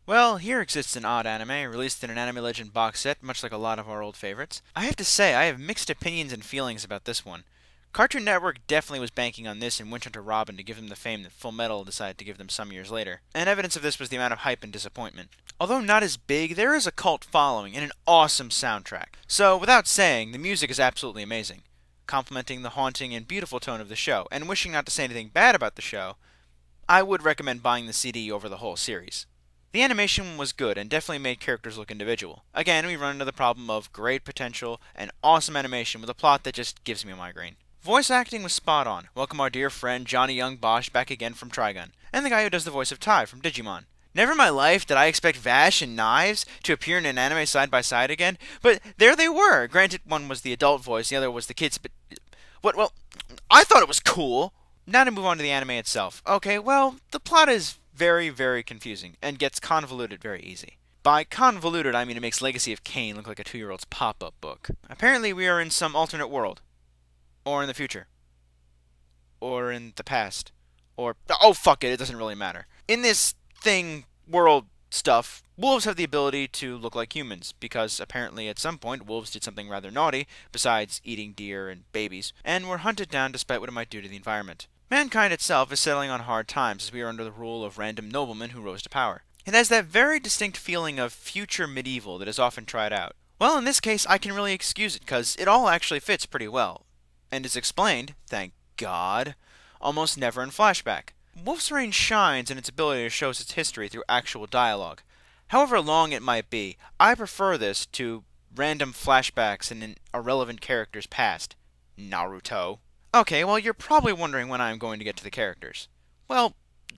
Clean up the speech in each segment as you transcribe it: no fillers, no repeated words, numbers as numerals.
Well, here exists an odd anime, released in an Anime Legend box set, much like a lot of our old favorites. I have to say, I have mixed opinions and feelings about this one. Cartoon Network definitely was banking on this and Wint Hunter Robin to give them the fame that Full Metal decided to give them some years later, and evidence of this was the amount of hype and disappointment. Although not as big, there is a cult following and an awesome soundtrack. So, without saying, the music is absolutely amazing, complementing the haunting and beautiful tone of the show, and wishing not to say anything bad about the show, I would recommend buying the CD over the whole series. The animation was good and definitely made characters look individual. Again, we run into the problem of great potential and awesome animation with a plot that just gives me a migraine. Voice acting was spot on. Welcome our dear friend Johnny Young Bosch back again from Trigun, and the guy who does the voice of Tai from Digimon. Never in my life did I expect Vash and Knives to appear in an anime side by side again, but there they were. Granted, one was the adult voice, the other was the kid's, but what? Well, I thought it was cool. Now to move on to the anime itself. Okay, well, the plot is very, very confusing and gets convoluted very easy. By convoluted, I mean it makes Legacy of Kain look like a 2-year-old's pop-up book. Apparently, we are in some alternate world, or in the future, or in the past, or oh fuck it, it doesn't really matter. In this thing world stuff, wolves have the ability to look like humans because apparently at some point wolves did something rather naughty besides eating deer and babies and were hunted down despite what it might do to the environment. Mankind itself is settling on hard times as we are under the rule of random noblemen who rose to power. It has that very distinct feeling of future medieval that is often tried out. Well, in this case, I can really excuse it because it all actually fits pretty well, and is explained, thank God, almost never in flashback. Wolf's Rain shines in its ability to show us its history through actual dialogue. However long it might be, I prefer this to random flashbacks in an irrelevant character's past. Naruto. Okay, well, you're probably wondering when I'm going to get to the characters. Well,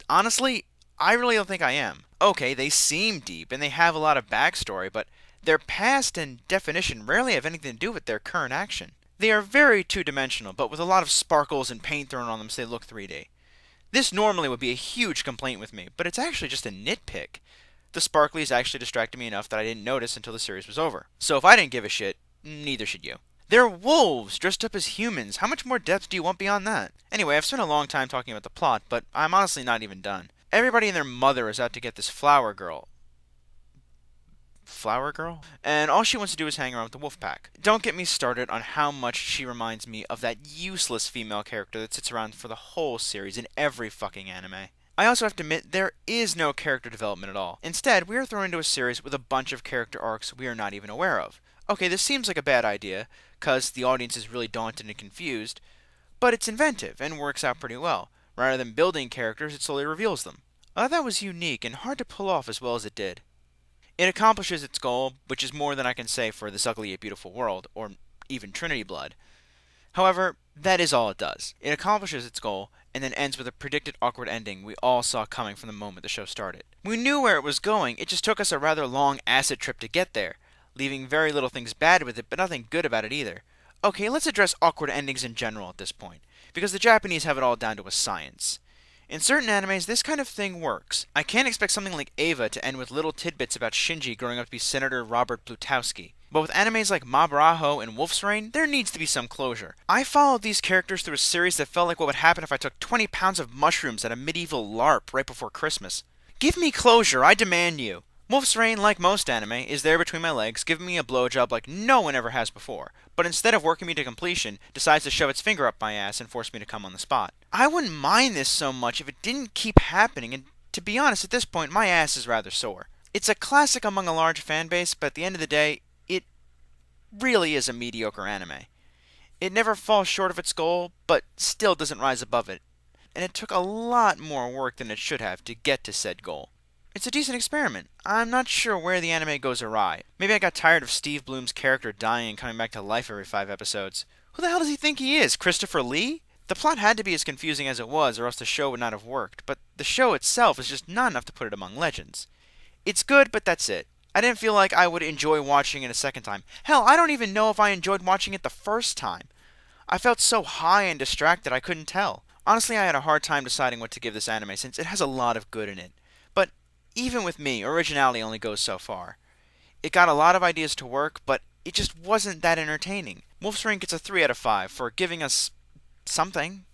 honestly, I really don't think I am. Okay, they seem deep and they have a lot of backstory, but their past and definition rarely have anything to do with their current action. They are very two-dimensional, but with a lot of sparkles and paint thrown on them so they look 3D. This normally would be a huge complaint with me, but it's actually just a nitpick. The sparklies actually distracted me enough that I didn't notice until the series was over. So if I didn't give a shit, neither should you. They're wolves dressed up as humans. How much more depth do you want beyond that? Anyway, I've spent a long time talking about the plot, but I'm honestly not even done. Everybody and their mother is out to get this flower girl. Flower girl? And all she wants to do is hang around with the wolf pack. Don't get me started on how much she reminds me of that useless female character that sits around for the whole series in every fucking anime. I also have to admit, there is no character development at all. Instead, we are thrown into a series with a bunch of character arcs we are not even aware of. Okay, this seems like a bad idea, cause the audience is really daunted and confused, but it's inventive and works out pretty well. Rather than building characters, it slowly reveals them. That was unique and hard to pull off as well as it did. It accomplishes its goal, which is more than I can say for This Ugly Yet Beautiful World, or even Trinity Blood. However, that is all it does. It accomplishes its goal, and then ends with a predicted awkward ending we all saw coming from the moment the show started. We knew where it was going, it just took us a rather long acid trip to get there, leaving very little things bad with it, but nothing good about it either. Okay, let's address awkward endings in general at this point, because the Japanese have it all down to a science. In certain animes, this kind of thing works. I can't expect something like Eva to end with little tidbits about Shinji growing up to be Senator Robert Blutowski. But with animes like Mabraho and Wolf's Rain, there needs to be some closure. I followed these characters through a series that felt like what would happen if I took 20 pounds of mushrooms at a medieval LARP right before Christmas. Give me closure, I demand you. Wolf's Rain, like most anime, is there between my legs, giving me a blowjob like no one ever has before, but instead of working me to completion, decides to shove its finger up my ass and force me to come on the spot. I wouldn't mind this so much if it didn't keep happening, and to be honest, at this point, my ass is rather sore. It's a classic among a large fan base, but at the end of the day, it really is a mediocre anime. It never falls short of its goal, but still doesn't rise above it, and it took a lot more work than it should have to get to said goal. It's a decent experiment. I'm not sure where the anime goes awry. Maybe I got tired of Steve Bloom's character dying and coming back to life every 5 episodes. Who the hell does he think he is, Christopher Lee? The plot had to be as confusing as it was, or else the show would not have worked, but the show itself is just not enough to put it among legends. It's good, but that's it. I didn't feel like I would enjoy watching it a second time. Hell, I don't even know if I enjoyed watching it the first time. I felt so high and distracted I couldn't tell. Honestly, I had a hard time deciding what to give this anime since it has a lot of good in it. But even with me, originality only goes so far. It got a lot of ideas to work, but it just wasn't that entertaining. Wolf's Rain gets a 3 out of 5 for giving us something.